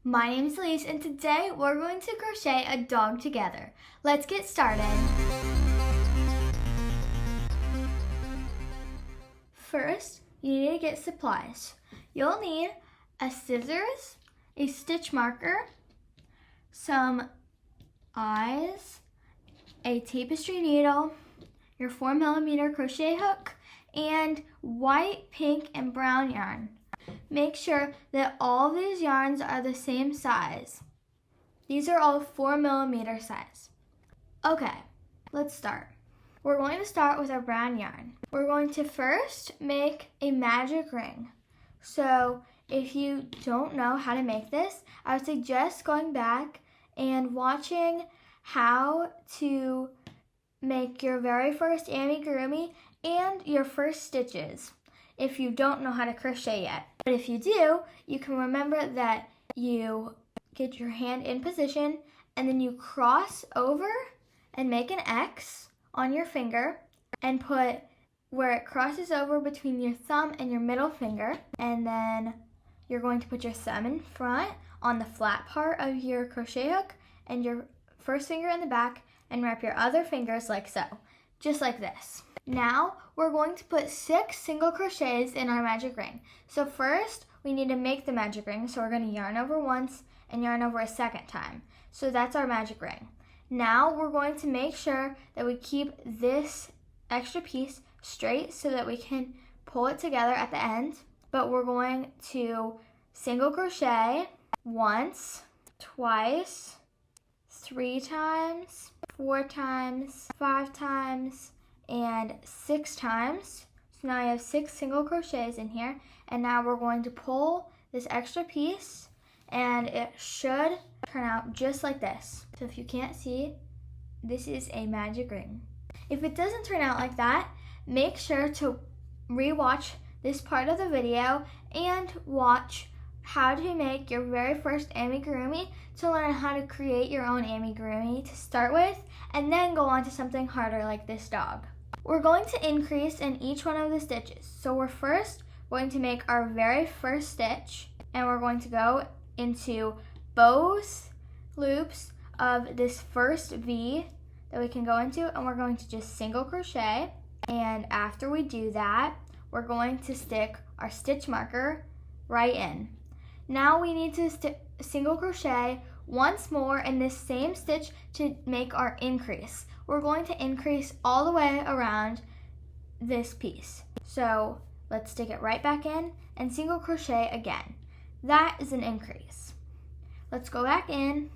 My name is Elise and today we're going to crochet a dog together. Let's get started. First, you need to get supplies. You'll need a scissors, a stitch marker, some eyes, a tapestry needle, your 4mm crochet hook, and white, pink, and brown yarn. Make sure that all these yarns are the same size. These are all 4mm size. Okay, let's start. We're going to start with our brown yarn. We're going to first make a magic ring. So if you don't know how to make this, I would suggest going back and watching how to make your very first amigurumi and your first stitches if you don't know how to crochet yet. But if you do, you can remember that you get your hand in position and then you cross over and make an X on your finger and put where it crosses over between your thumb and your middle finger, and then you're going to put your thumb in front on the flat part of your crochet hook and your first finger in the back, and wrap your other fingers like so, just like this. Now we're going to put 6 single crochets in our magic ring. So first we need to make the magic ring, so we're going to yarn over once and yarn over a second time. So that's our magic ring. Now we're going to make sure that we keep this extra piece straight so that we can pull it together at the end, but we're going to single crochet once, twice, 3 times, 4 times, 5 times, and 6 times. So now I have 6 single crochets in here, and now we're going to pull this extra piece and it should turn out just like this. So if you can't see, this is a magic ring. If it doesn't turn out like that, make sure to re-watch this part of the video and watch how to make your very first amigurumi to learn how to create your own amigurumi to start with, and then go on to something harder like this dog. We're going to increase in each one of the stitches. So we're first going to make our very first stitch, and we're going to go into both loops of this first V that we can go into, and we're going to just single crochet. And after we do that, we're going to stick our stitch marker right in. Now we need to single crochet once more in this same stitch to make our increase. We're going to increase all the way around this piece. So let's stick it right back in and single crochet again. That is an increase. Let's go back in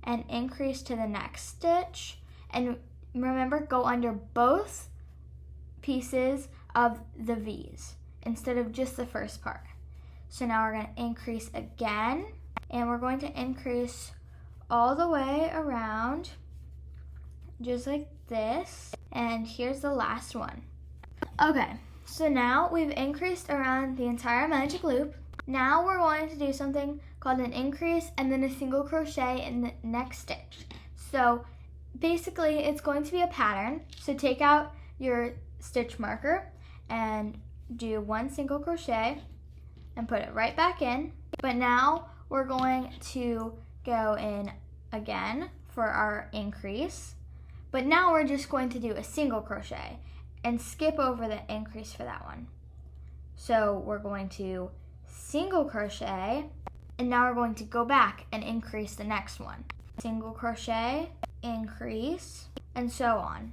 and increase to the next stitch. And remember, go under both pieces of the V's instead of just the first part. So now we're going to increase again, and we're going to increase all the way around, just like this. And here's the last one. Okay, so now we've increased around the entire magic loop. Now we're going to do something called an increase and then a single crochet in the next stitch. So basically it's going to be a pattern. So take out your stitch marker and do 1 single crochet and put it right back in. But now we're going to go in again for our increase. But now we're just going to do a single crochet and skip over the increase for that one. So we're going to single crochet, and now we're going to go back and increase the next one. Single crochet, increase, and so on.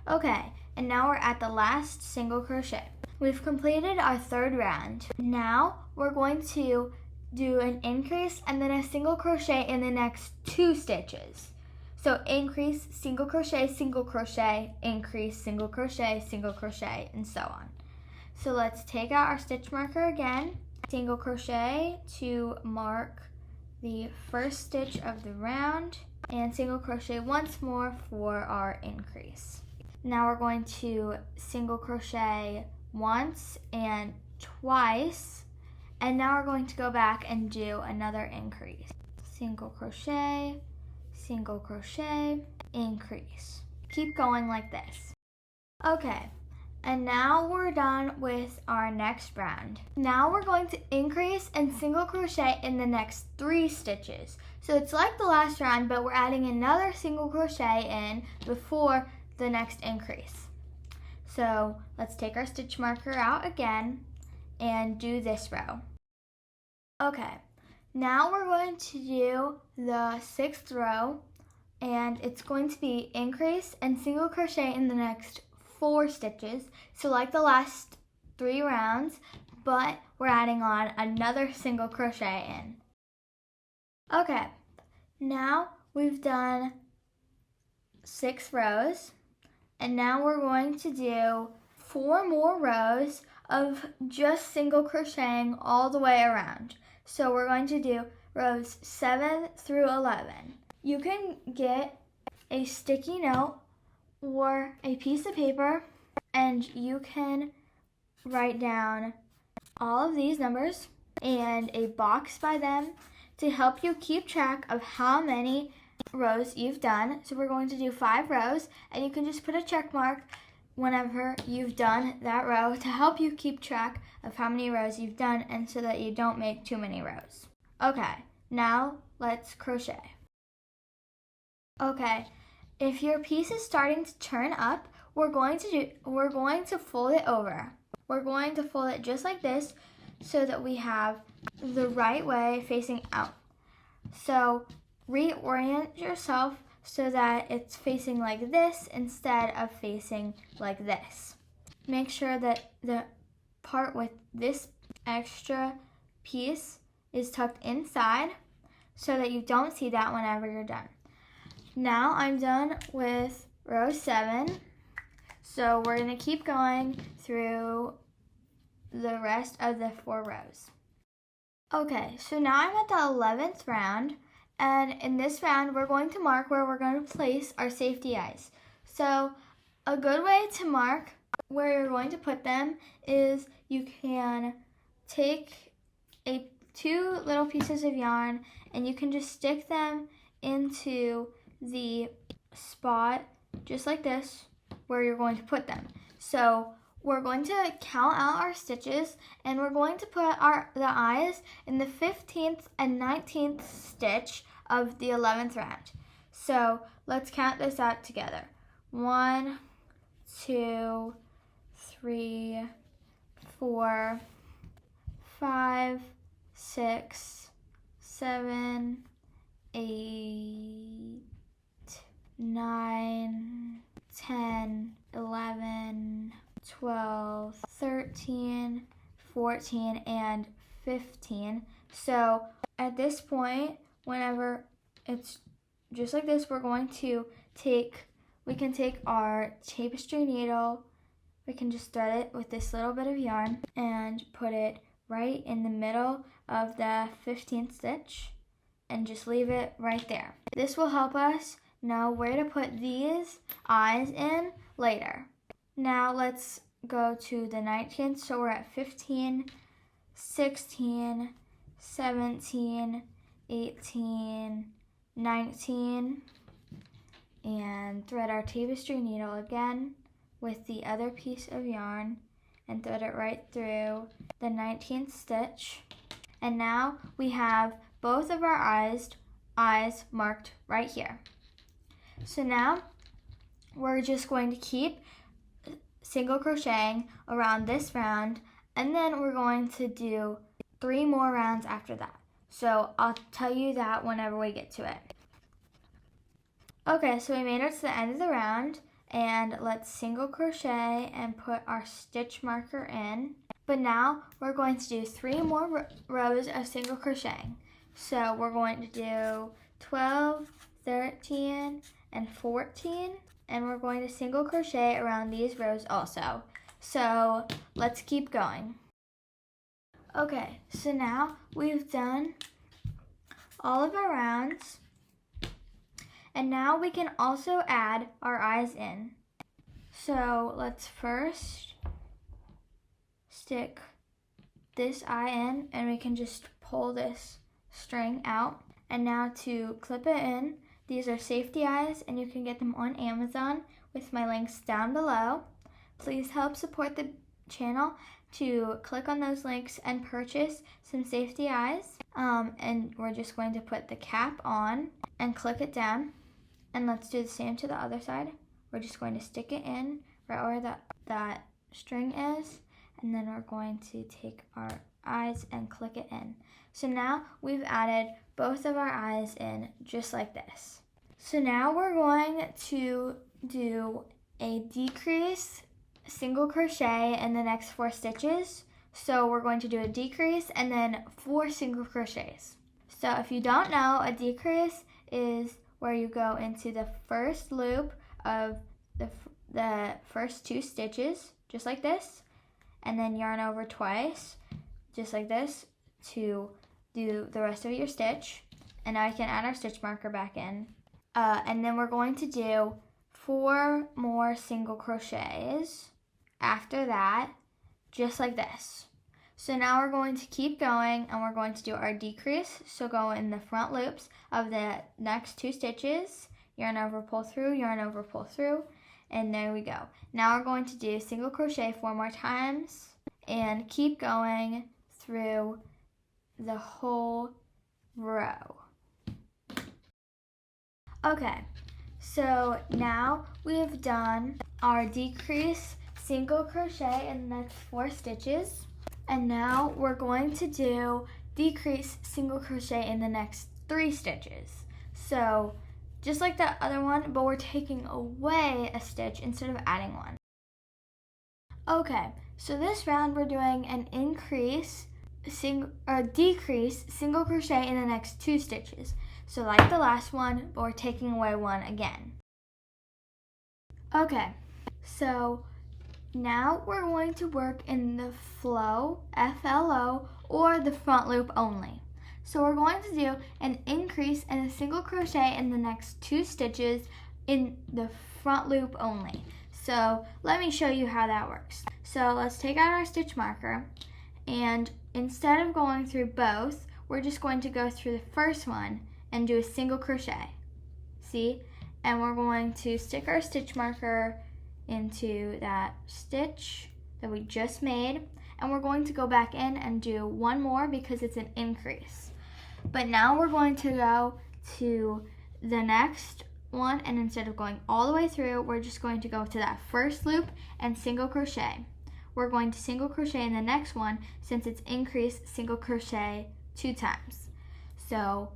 Okay, and now we're at the last single crochet. We've completed our 3rd round. Now we're going to do an increase and then a single crochet in the next 2 stitches. So increase, single crochet, increase, single crochet, and so on. So let's take out our stitch marker again, single crochet to mark the first stitch of the round, and single crochet once more for our increase. Now we're going to single crochet once and twice, and now we're going to go back and do another increase. Single crochet, increase. Keep going like this. Okay, And now we're done with our next round. Now we're going to increase and single crochet in the next 3 stitches. So it's like the last round, but we're adding another single crochet in before the next increase. So let's take our stitch marker out again and do this row. Okay, now we're going to do the 6th row, and it's going to be increase and single crochet in the next 4 stitches, so like the last 3 rounds, but we're adding on another single crochet in. Okay, now we've done 6 rows, and now we're going to do 4 more rows of just single crocheting all the way around. So we're going to do rows 7 through 11. You can get a sticky note or a piece of paper, and you can write down all of these numbers and a box by them to help you keep track of how many rows you've done. So we're going to do 5 rows, and you can just put a check mark whenever you've done that row to help you keep track of how many rows you've done, and so that you don't make too many rows. Okay, now let's crochet. Okay, if your piece is starting to turn up, we're going to fold it over. We're going to fold it just like this so that we have the right way facing out. So reorient yourself so that it's facing like this instead of facing like this. Make sure that the part with this extra piece is tucked inside so that you don't see that whenever you're done. Now I'm done with row 7, so we're going to keep going through the rest of the 4 rows. Okay, so now I'm at the 11th round, and in this round we're going to mark where we're going to place our safety eyes. So a good way to mark where you're going to put them is you can take 2 little pieces of yarn and you can just stick them into the spot just like this where you're going to put them. So we're going to count out our stitches, and we're going to put the eyes in the 15th and 19th stitch of the 11th round. So let's count this out together. 1, 2, 3, 4, 5, 6, 7, 8, 9, 10, 11, 12, 13, 14, and 15. So at this point, whenever it's just like this, we're going to we can take our tapestry needle, we can just thread it with this little bit of yarn and put it right in the middle of the 15th stitch and just leave it right there. This will help us know where to put these eyes in later. Now let's go to the 19th. So we're at 15, 16, 17, 18, 19, and thread our tapestry needle again with the other piece of yarn and thread it right through the 19th stitch. And now we have both of our eyes marked right here. So now we're just going to keep single crocheting around this round, and then we're going to do 3 more rounds after that. So I'll tell you that whenever we get to it. Okay, so we made it to the end of the round, and let's single crochet and put our stitch marker in. But now we're going to do 3 more rows of single crocheting. So we're going to do 12, 13, and 14, and we're going to single crochet around these rows also. So let's keep going. Okay, so now we've done all of our rounds, and now we can also add our eyes in. So let's first stick this eye in, and we can just pull this string out. And now to clip it in, these are safety eyes, and you can get them on Amazon with my links down below. Please help support the channel to click on those links and purchase some safety eyes. And we're just going to put the cap on and click it down. And let's do the same to the other side. We're just going to stick it in right where that string is. And then we're going to take our eyes and click it in. So now we've added both of our eyes in just like this. So now we're going to do a decrease single crochet in the next 4 stitches. So we're going to do a decrease and then 4 single crochets. So if you don't know, a decrease is where you go into the first loop of the first 2 stitches, just like this, and then yarn over twice, just like this, to do the rest of your stitch. And now I can add our stitch marker back in. And then we're going to do 4 more single crochets after that, just like this. So now we're going to keep going and we're going to do our decrease. So go in the front loops of the next 2 stitches, yarn over, pull through, yarn over, pull through, and there we go. Now we're going to do single crochet 4 more times and keep going through the whole row. Okay, so now we've done our decrease single crochet in the next 4 stitches. And now we're going to do decrease single crochet in the next 3 stitches. So just like the other one, but we're taking away a stitch instead of adding one. Okay, so this round we're doing an decrease single crochet in the next 2 stitches. So like the last one, but we're taking away one again. Okay, so now we're going to work in the flow, FLO, or the front loop only. So we're going to do an increase and a single crochet in the next 2 stitches in the front loop only. So let me show you how that works. So let's take out our stitch marker, and instead of going through both, we're just going to go through the first one and do a single crochet. See? And we're going to stick our stitch marker into that stitch that we just made, and we're going to go back in and do 1 more because it's an increase. But now we're going to go to the next one, and instead of going all the way through, we're just going to go to that first loop and single crochet. We're going to single crochet in the next one since it's increased, single crochet 2 times. So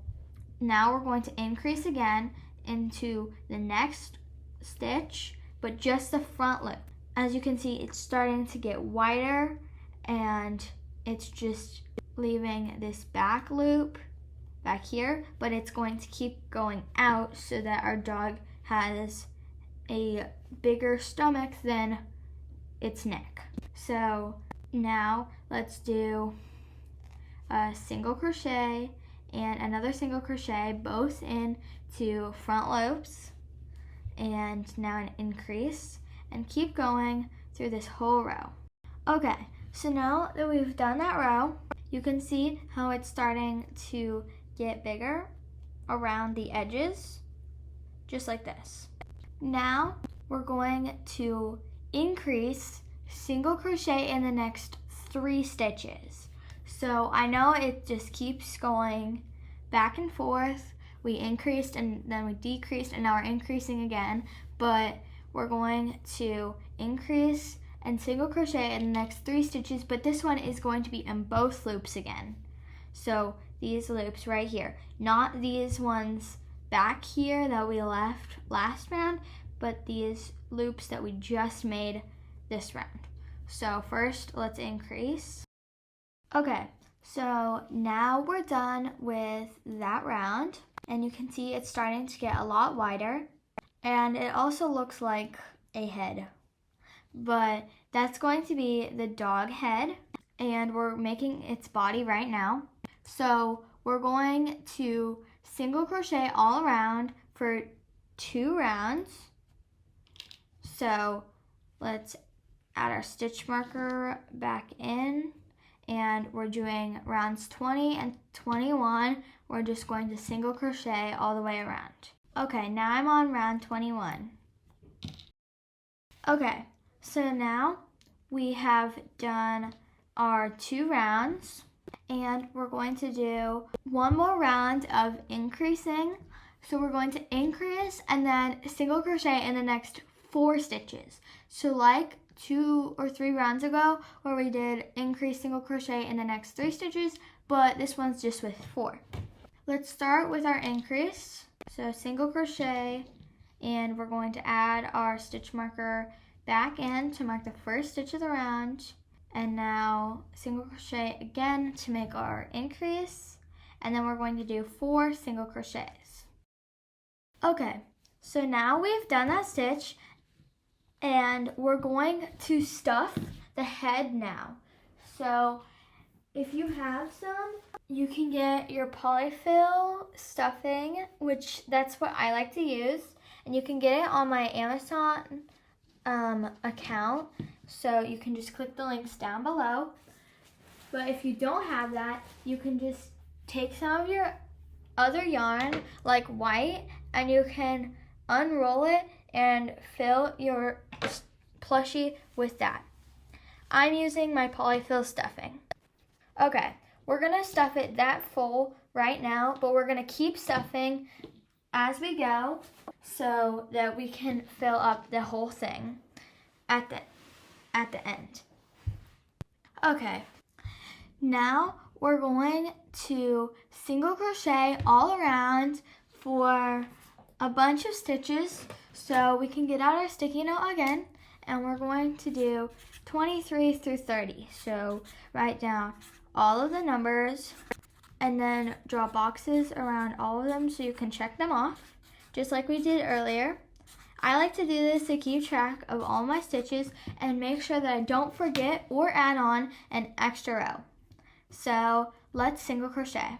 now we're going to increase again into the next stitch, but just the front loop. As you can see, it's starting to get wider and it's just leaving this back loop back here, but it's going to keep going out so that our dog has a bigger stomach than its neck. So now let's do a single crochet and another single crochet, both into front loops, and now an increase, and keep going through this whole row. Okay, so now that we've done that row, you can see how it's starting to get bigger around the edges, just like this. Now we're going to increase single crochet in the next 3 stitches. So I know it just keeps going back and forth. We increased and then we decreased and now we're increasing again, but we're going to increase and single crochet in the next 3 stitches, but this one is going to be in both loops again. So these loops right here, not these ones back here that we left last round, but these loops that we just made this round. So first, let's increase. Okay, so now we're done with that round, and you can see it's starting to get a lot wider, and it also looks like a head, but that's going to be the dog head, and we're making its body right now. So we're going to single crochet all around for 2 rounds. So let's add our stitch marker back in, and we're doing rounds 20 and 21. We're just going to single crochet all the way around. Okay, now I'm on round 21. Okay, So now we have done our 2 rounds, and we're going to do one more round of increasing. So we're going to increase and then single crochet in the next 4 stitches. So like 2 or 3 rounds ago where we did increase single crochet in the next 3 stitches, but this one's just with 4. Let's start with our increase. So single crochet, and we're going to add our stitch marker back in to mark the first stitch of the round, and now single crochet again to make our increase, and then we're going to do 4 single crochets. Okay, so now we've done that stitch, and we're going to stuff the head now. So if you have some, you can get your polyfill stuffing, which that's what I like to use, and you can get it on my Amazon account, so you can just click the links down below. But if you don't have that, you can just take some of your other yarn, like white, and you can unroll it and fill your plushie with that. I'm using my polyfill stuffing. Okay, we're gonna stuff it that full right now, but we're gonna keep stuffing as we go so that we can fill up the whole thing at the end. Okay, now we're going to single crochet all around for a bunch of stitches so we can get out our sticky note again, and we're going to do 23 through 30. So write down all of the numbers and then draw boxes around all of them so you can check them off, just like we did earlier. I like to do this to keep track of all my stitches and make sure that I don't forget or add on an extra row. So let's single crochet.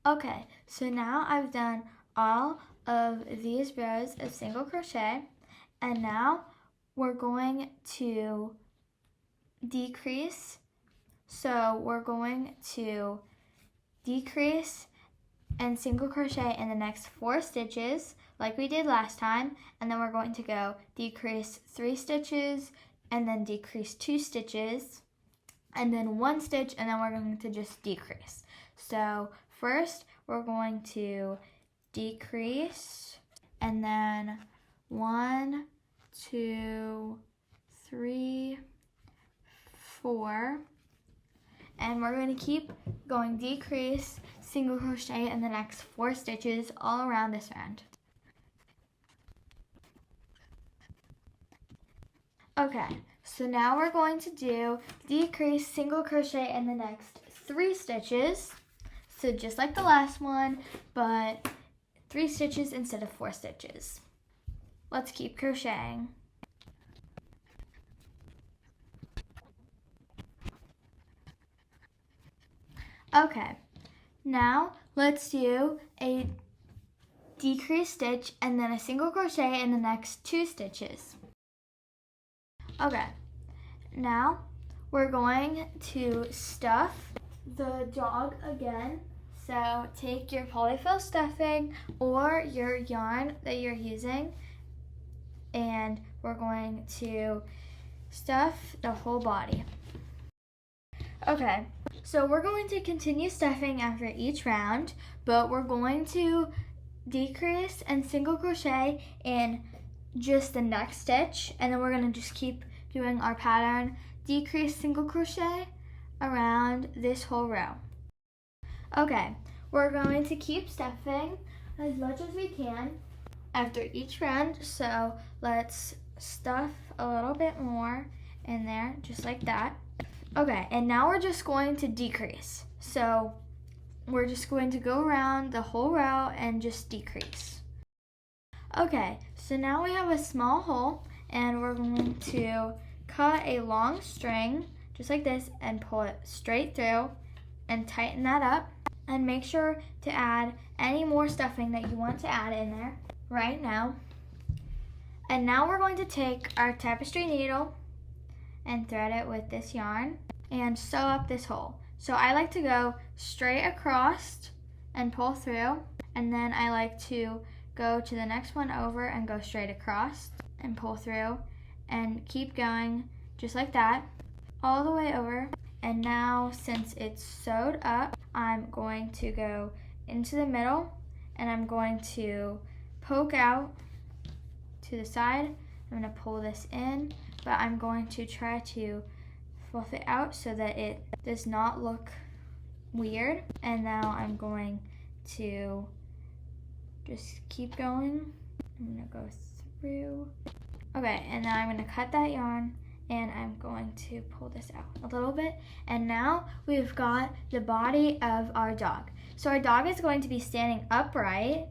Okay, so now I've done all of these rows of single crochet, and now we're going to decrease. So we're going to decrease and single crochet in the next 4 stitches like we did last time, and then we're going to go decrease 3 stitches and then decrease 2 stitches and then 1 stitch, and then we're going to just decrease. So first we're going to decrease and then 1, 2, 3, 4, and we're going to keep going decrease, single crochet in the next 4 stitches all around this round. Okay, so now we're going to do decrease, single crochet in the next 3 stitches. So just like the last one, but 3 stitches instead of 4 stitches. Let's keep crocheting. Okay, now let's do a decrease stitch and then a single crochet in the next 2 stitches. Okay, now we're going to stuff the dog again. So take your polyfill stuffing or your yarn that you're using, and we're going to stuff the whole body. Okay, so we're going to continue stuffing after each round, but we're going to decrease and single crochet in just the next stitch, and then we're going to just keep doing our pattern, decrease, single crochet around this whole row. Okay, we're going to keep stuffing as much as we can after each round, so let's stuff a little bit more in there, just like that. Okay, and now we're just going to decrease. So we're just going to go around the whole row and just decrease. Okay, so now we have a small hole, and we're going to cut a long string, just like this, and pull it straight through and tighten that up. And make sure to add any more stuffing that you want to add in there right now. And now we're going to take our tapestry needle and thread it with this yarn and sew up this hole. So I like to go straight across and pull through, and then I like to go to the next one over and go straight across and pull through and keep going just like that all the way over. And now, since it's sewed up, I'm going to go into the middle and I'm going to poke out to the side. I'm going to pull this in, but I'm going to try to fluff it out so that it does not look weird. And now I'm going to just keep going. I'm going to go through. Okay, and now I'm going to cut that yarn and I'm going to pull this out a little bit. And now we've got the body of our dog. So our dog is going to be standing upright,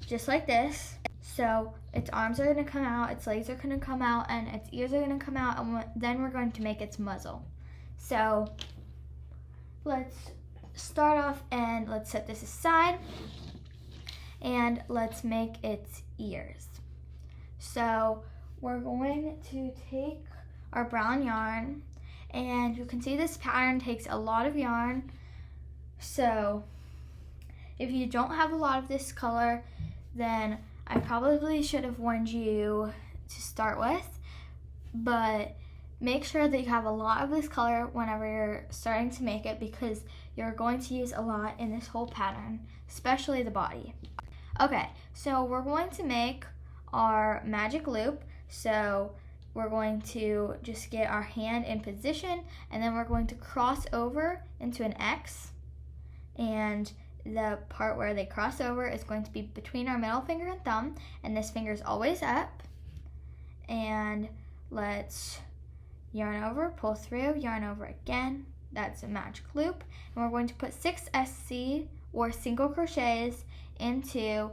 just like this. So its arms are going to come out, its legs are going to come out, and its ears are going to come out, and then we're going to make its muzzle. So let's start off and let's set this aside and let's make its ears. So we're going to take our brown yarn, and you can see this pattern takes a lot of yarn. So if you don't have a lot of this color, then I probably should have warned you to start with, but make sure that you have a lot of this color whenever you're starting to make it, because you're going to use a lot in this whole pattern, especially the body. Okay, so we're going to make our magic loop. So we're going to just get our hand in position, and then we're going to cross over into an X, and the part where they cross over is going to be between our middle finger and thumb, and this finger is always up. And let's yarn over, pull through, yarn over again. That's a magic loop, and we're going to put 6 SC or single crochets into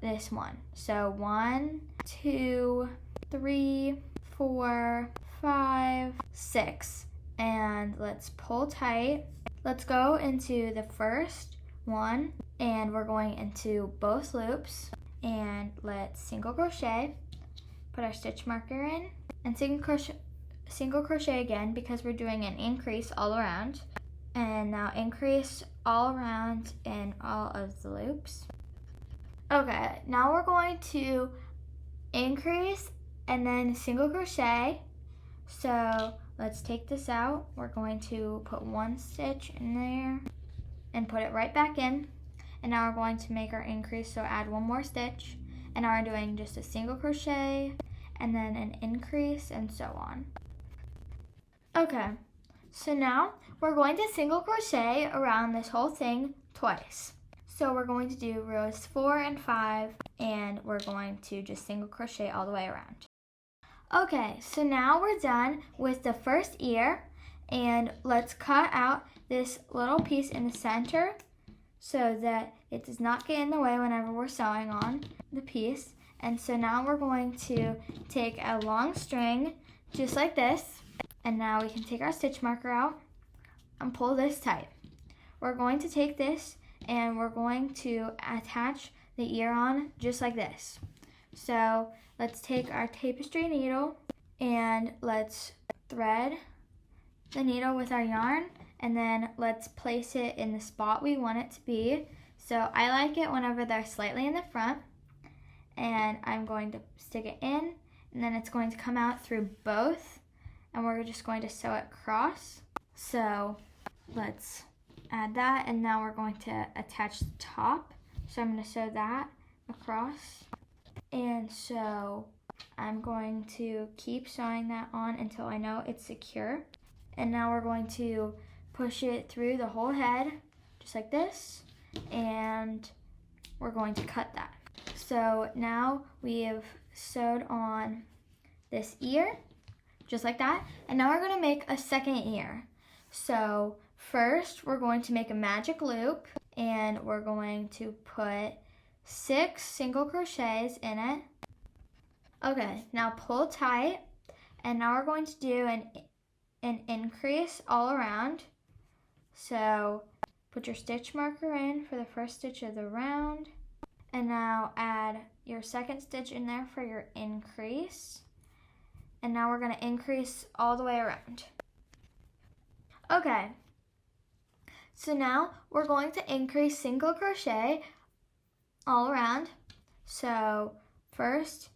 this one. So 1, 2, 3, 4, 5, 6, and let's pull tight. Let's go into the first one, and we're going into both loops, and let's single crochet, put our stitch marker in, and single crochet again, because we're doing an increase all around. And now increase all around in all of the loops. Okay, now we're going to increase and then single crochet. So let's take this out. We're going to put 1 stitch in there and put it right back in. And now we're going to make our increase, so add 1 more stitch. And now we're doing just a single crochet and then an increase and so on. Okay, so now we're going to single crochet around this whole thing twice. So we're going to do rows 4 and 5, and we're going to just single crochet all the way around. Okay, so now we're done with the first ear, and let's cut out this little piece in the center so that it does not get in the way whenever we're sewing on the piece. And so now we're going to take a long string just like this, and now we can take our stitch marker out and pull this tight. We're going to take this and we're going to attach the ear on just like this. So let's take our tapestry needle and let's thread the needle with our yarn, and then let's place it in the spot we want it to be. So I like it whenever they're slightly in the front, and I'm going to stick it in, and then it's going to come out through both, and we're just going to sew it across. So let's add that, and now we're going to attach the top. So I'm going to sew that across, and so I'm going to keep sewing that on until I know it's secure. And now we're going to push it through the whole head, just like this, and we're going to cut that. So now we have sewed on this ear, just like that, and now we're going to make a second ear. So first we're going to make a magic loop, and we're going to put 6 single crochets in it. Okay, now pull tight, and now we're going to do an increase all around. So put your stitch marker in for the first stitch of the round, and now add your second stitch in there for your increase. And now we're going to increase all the way around. Okay, So now we're going to increase single crochet all around. So first,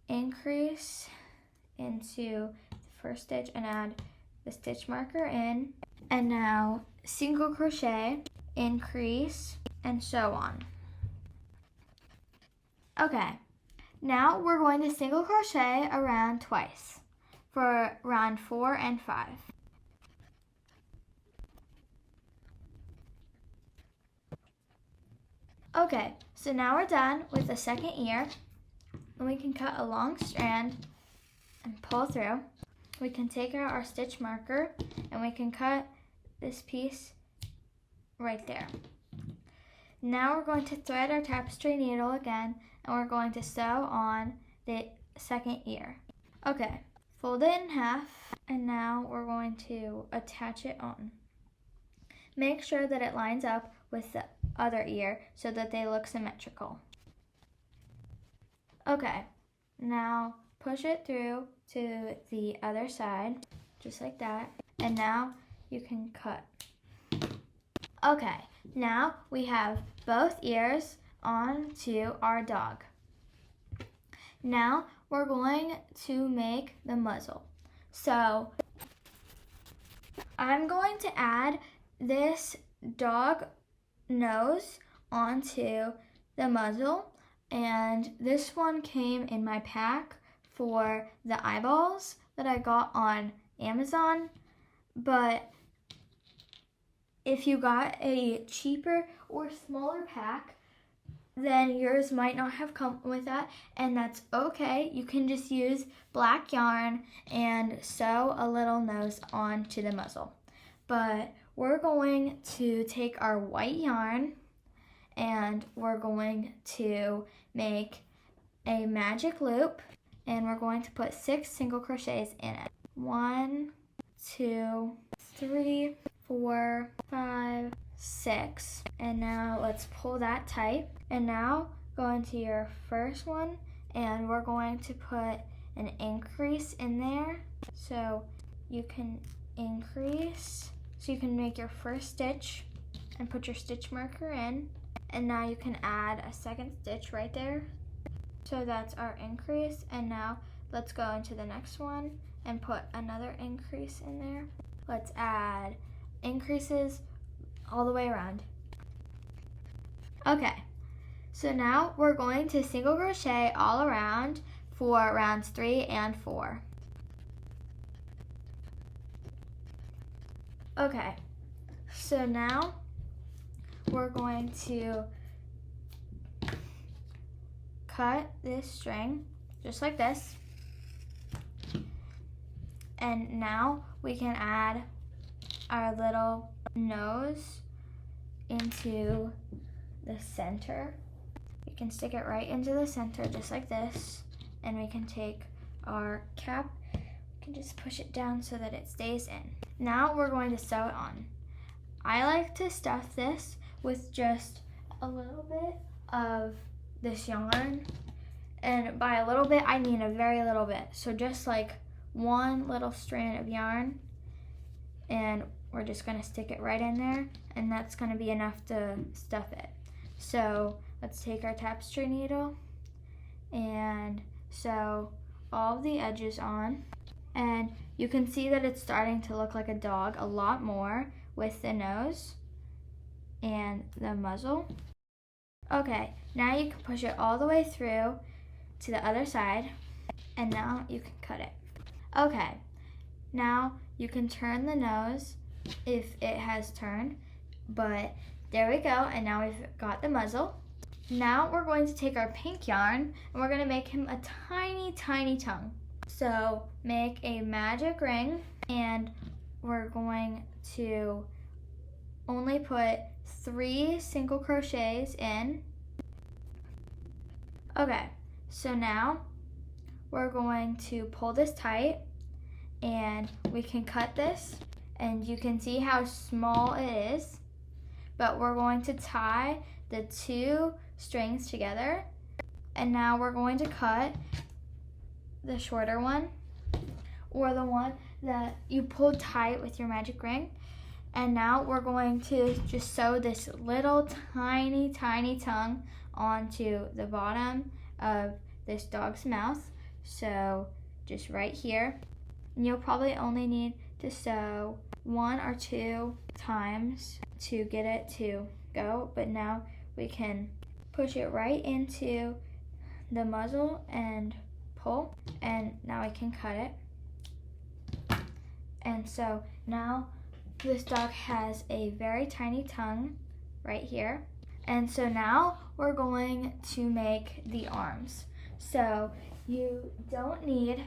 increase into the first stitch and add the stitch marker in, and now single crochet, increase, and so on. Okay, now we're going to single crochet around twice for round 4 and 5. Okay, so now we're done with the second ear, and we can cut a long strand and pull through. We can take out our stitch marker and we can cut this piece right there. Now we're going to thread our tapestry needle again, and we're going to sew on the second ear. Okay, fold it in half, and now we're going to attach it on. Make sure that it lines up with the other ear so that they look symmetrical. Okay, now push it through to the other side, just like that, and now you can cut. Okay, now we have both ears onto our dog. Now we're going to make the muzzle. So I'm going to add this dog nose onto the muzzle, and this one came in my pack for the eyeballs that I got on Amazon, but if you got a cheaper or smaller pack, then yours might not have come with that, and that's okay. You can just use black yarn and sew a little nose onto the muzzle. But we're going to take our white yarn and we're going to make a magic loop, and we're going to put 6 single crochets in it. 1, 2, 3, 4, 5, 6. And now let's pull that tight. And now go into your first one, and we're going to put an increase in there. So you can increase, so you can make your first stitch and put your stitch marker in. And now you can add a second stitch right there. So that's our increase. And now let's go into the next one and put another increase in there. Let's add increases all the way around. Okay, so now we're going to single crochet all around for rounds 3 and 4. Okay, so now we're going to cut this string just like this, and now we can add our little nose into the center. You can stick it right into the center just like this, and we can take our cap, we can just push it down so that it stays in. Now we're going to sew it on. I like to stuff this with just a little bit of this yarn, and by a little bit I mean a very little bit. So just like one little strand of yarn, and we're just going to stick it right in there, and that's going to be enough to stuff it. So let's take our tapestry needle and sew all of the edges on, and you can see that it's starting to look like a dog a lot more with the nose and the muzzle. Okay, now you can push it all the way through to the other side, and now you can cut it. Okay, now you can turn the nose if it has turned, but there we go, and now we've got the muzzle. Now we're going to take our pink yarn and we're going to make him a tiny, tiny tongue. So make a magic ring, and we're going to only put 3 single crochets in. Okay, so now we're going to pull this tight, and we can cut this, and you can see how small it is, but we're going to tie the 2 strings together, and now we're going to cut the shorter one, or the one that you pulled tight with your magic ring, And now we're going to just sew this little tiny tongue onto the bottom of this dog's mouth. So just right here. And you'll probably only need to sew 1 or 2 times to get it to go, but now we can push it right into the muzzle and pull, and now I can cut it. And so now this dog has a very tiny tongue right here. And so now we're going to make the arms. So you don't need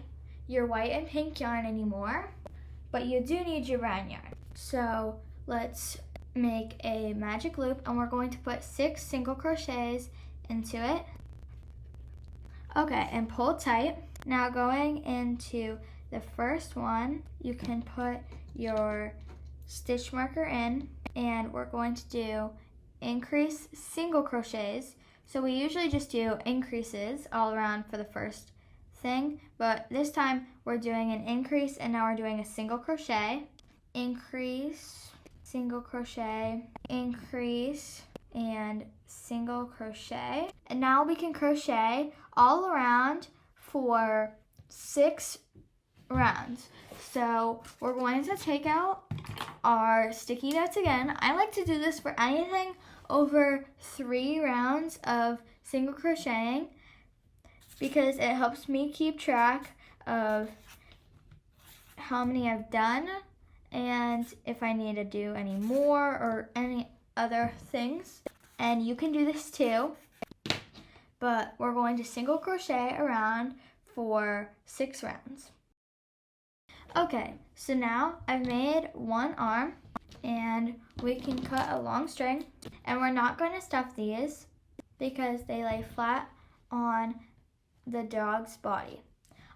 your white and pink yarn anymore, but you do need your brown yarn. So let's make a magic loop, and we're going to put 6 single crochets into it. Okay, and pull tight. Now going into the first one, you can put your stitch marker in, and we're going to do increase single crochets. So we usually just do increases all around for the first thing, but this time we're doing an increase, and now we're doing a single crochet, increase, single crochet, increase, and single crochet. And now we can crochet all around for 6 rounds. So we're going to take out our sticky notes again. I like to do this for anything over 3 rounds of single crocheting because it helps me keep track of how many I've done and if I need to do any more or any other things. And you can do this too, but we're going to single crochet around for 6 rounds. Okay, so now I've made one arm, and we can cut a long string, and we're not going to stuff these because they lay flat on the dog's body.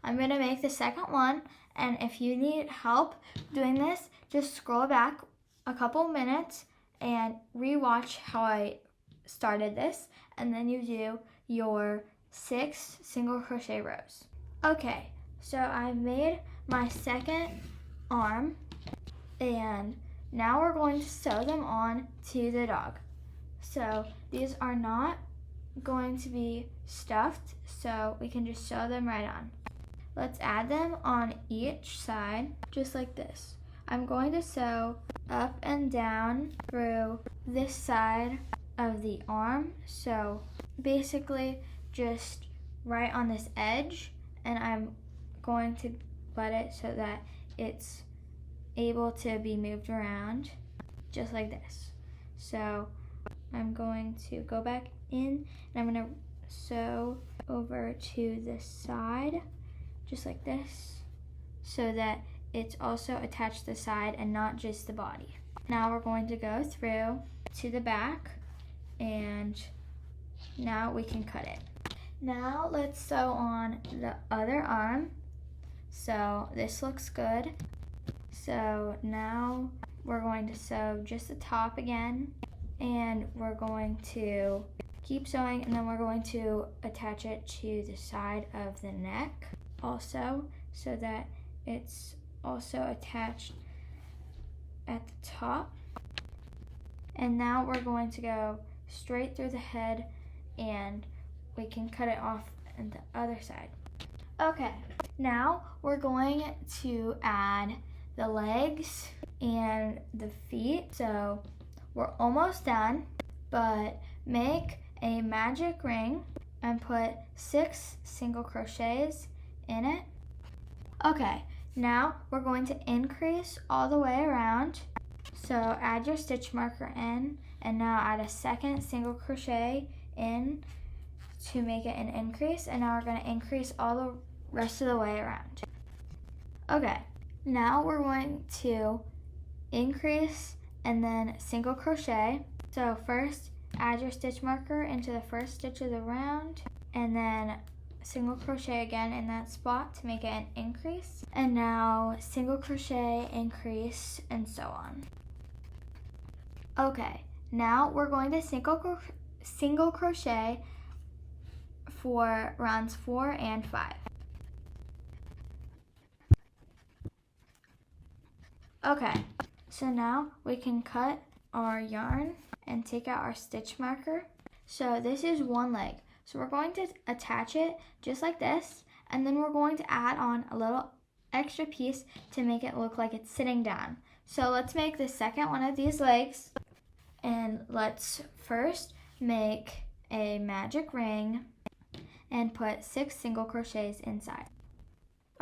I'm going to make the second one, and if you need help doing this, just scroll back a couple minutes and rewatch how I started this, and then you do your 6 single crochet rows. Okay, so I've made my second arm, and now we're going to sew them on to the dog. So these are not going to be stuffed, so we can just sew them right on. Let's add them on each side, just like this. I'm going to sew up and down through this side of the arm, so basically just right on this edge, and I'm going to butt it so that it's able to be moved around just like this. So I'm going to go back in, and I'm going to sew over to the side just like this so that it's also attached to the side and not just the body. Now we're going to go through to the back, and now we can cut it. Now let's sew on the other arm. So this looks good. So now we're going to sew just the top again, and we're going to keep sewing, and then we're going to attach it to the side of the neck also so that it's also attached at the top. And now we're going to go straight through the head, and we can cut it off on the other side. Okay, now we're going to add the legs and the feet. So we're almost done, but make a magic ring and put 6 single crochets in it. Okay, now we're going to increase all the way around. So add your stitch marker in, and now add a second single crochet in to make it an increase, and now we're going to increase all the rest of the way around. Okay, now we're going to increase and then single crochet. So first add your stitch marker into the first stitch of the round, and then single crochet again in that spot to make it an increase, and now single crochet, increase, and so on. Okay, now we're going to single crochet for rounds 4 and 5. Okay, So now we can cut our yarn and take out our stitch marker. So this is one leg. So we're going to attach it just like this, and then we're going to add on a little extra piece to make it look like it's sitting down. So let's make the second one of these legs, and let's first make a magic ring and put 6 single crochets inside.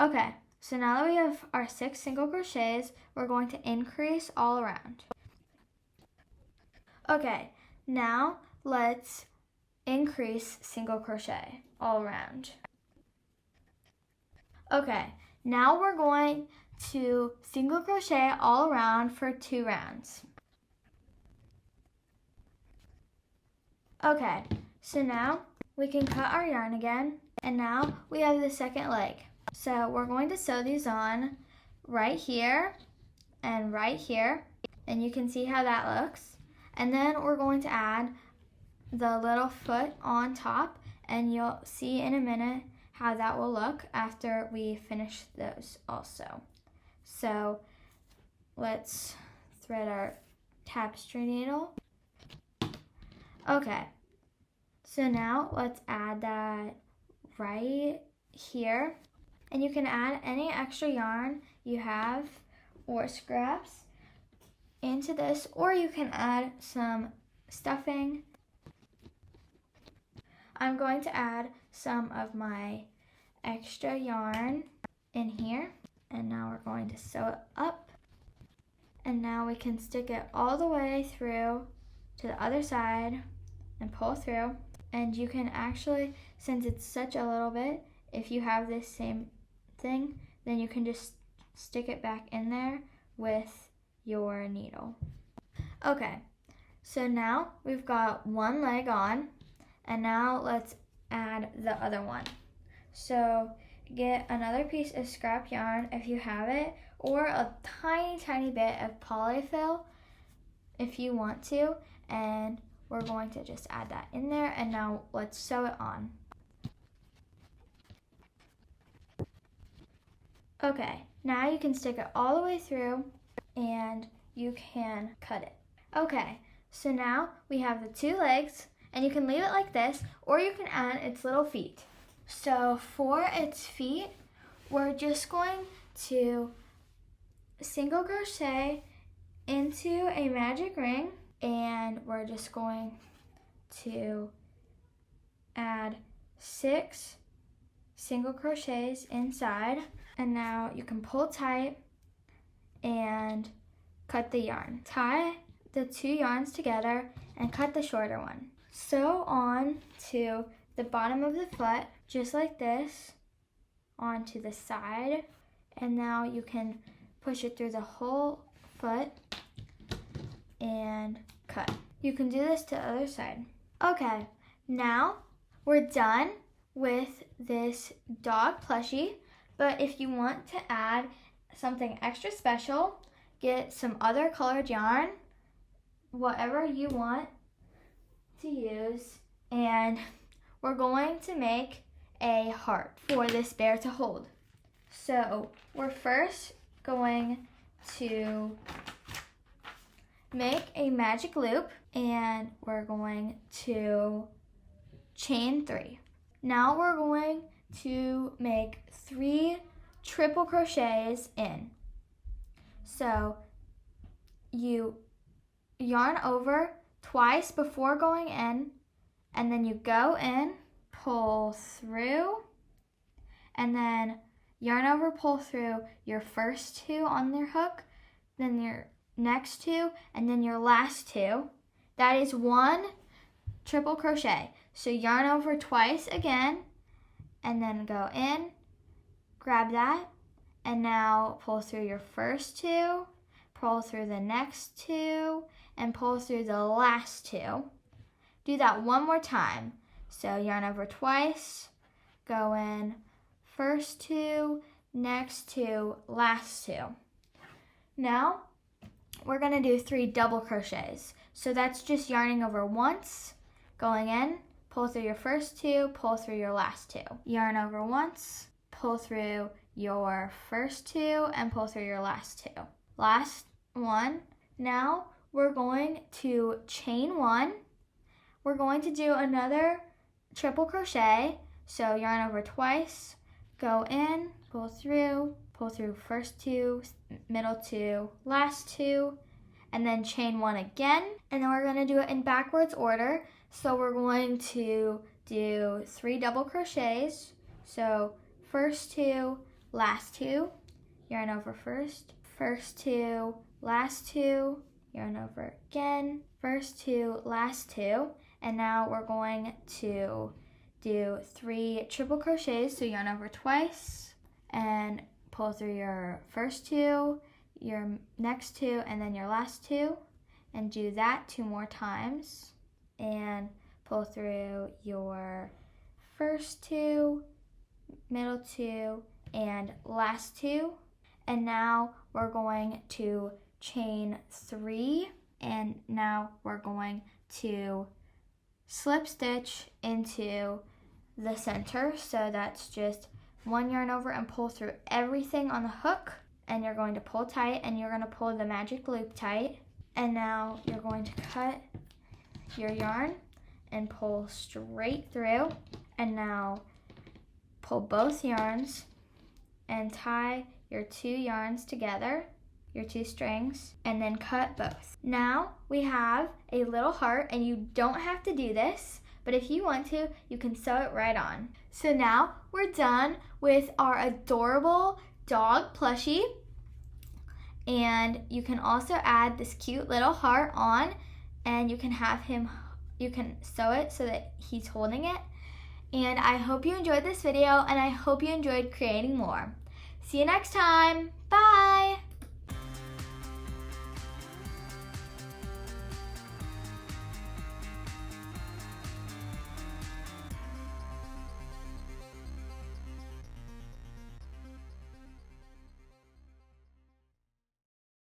Okay, so now that we have our 6 single crochets, we're going to increase all around. Okay, now let's increase single crochet all around. Okay, now we're going to single crochet all around for 2 rounds. Okay, so now we can cut our yarn again, and now we have the second leg. So we're going to sew these on right here and right here, and you can see how that looks. And then we're going to add the little foot on top, and you'll see in a minute how that will look after we finish those also. So let's thread our tapestry needle. Okay, so now let's add that right here, and you can add any extra yarn you have or scraps into this, or you can add some stuffing. I'm going to add some of my extra yarn in here, and now we're going to sew it up, and now we can stick it all the way through to the other side and pull through. And you can actually, since it's such a little bit, if you have this same thing, then you can just stick it back in there with your needle. Okay, so now we've got one leg on, and now let's add the other one. So get another piece of scrap yarn if you have it, or a tiny bit of polyfill if you want to, and we're going to just add that in there, and now let's sew it on. Okay, now you can stick it all the way through and you can cut it. Okay, so now we have the 2 legs, and you can leave it like this, or you can add its little feet. So for its feet, we're just going to single crochet into a magic ring, and we're just going to add 6 single crochets inside, and now you can pull tight and cut the yarn. Tie the 2 yarns together and cut the shorter one. Sew on to the bottom of the foot, just like this, onto the side, and now you can push it through the whole foot and cut. You can do this to the other side. Okay, now we're done with this dog plushie, but if you want to add something extra special, get some other colored yarn, whatever you want to use, and we're going to make a heart for this bear to hold. So we're first going to make a magic loop, and we're going to chain 3. Now we're going to make 3 triple crochets in. So you yarn over twice before going in, and then you go in, pull through, and then yarn over, pull through your first 2 on their hook, then your next 2, and then your last 2. That is 1 triple crochet. So yarn over twice again, and then go in, grab that, and now pull through your first 2, pull through the next 2, and pull through the last 2. Do that one more time. So yarn over twice, go in, first 2, next 2, last 2. Now we're going to do 3 double crochets. So that's just yarning over once, going in, pull through your first 2, pull through your last 2. Yarn over once, pull through your first 2, and pull through your last 2. Last 1. Now we're going to chain 1. We're going to do another triple crochet. So yarn over twice, go in, pull through first 2, middle 2, last 2, and then chain 1 again. And then we're going to do it in backwards order. So we're going to do 3 double crochets. So first 2, last 2, yarn over first 2, last 2, yarn over again, first 2, last 2, and now we're going to do 3 triple crochets. So yarn over twice and pull through your first 2, your next 2, and then your last 2, and do that 2 more times, and pull through your first 2, middle 2, and last 2. And now we're going to chain 3, and now we're going to slip stitch into the center. So that's just 1 yarn over and pull through everything on the hook, and you're going to pull tight, and you're going to pull the magic loop tight. And now you're going to cut your yarn and pull straight through, and now pull both yarns and tie your 2 yarns together, your 2 strings, and then cut both. Now we have a little heart, and you don't have to do this, but if you want to, you can sew it right on. So now we're done with our adorable dog plushie, and you can also add this cute little heart on, and you can have him, you can sew it so that he's holding it. And I hope you enjoyed this video, and I hope you enjoyed creating more. See you next time. Bye!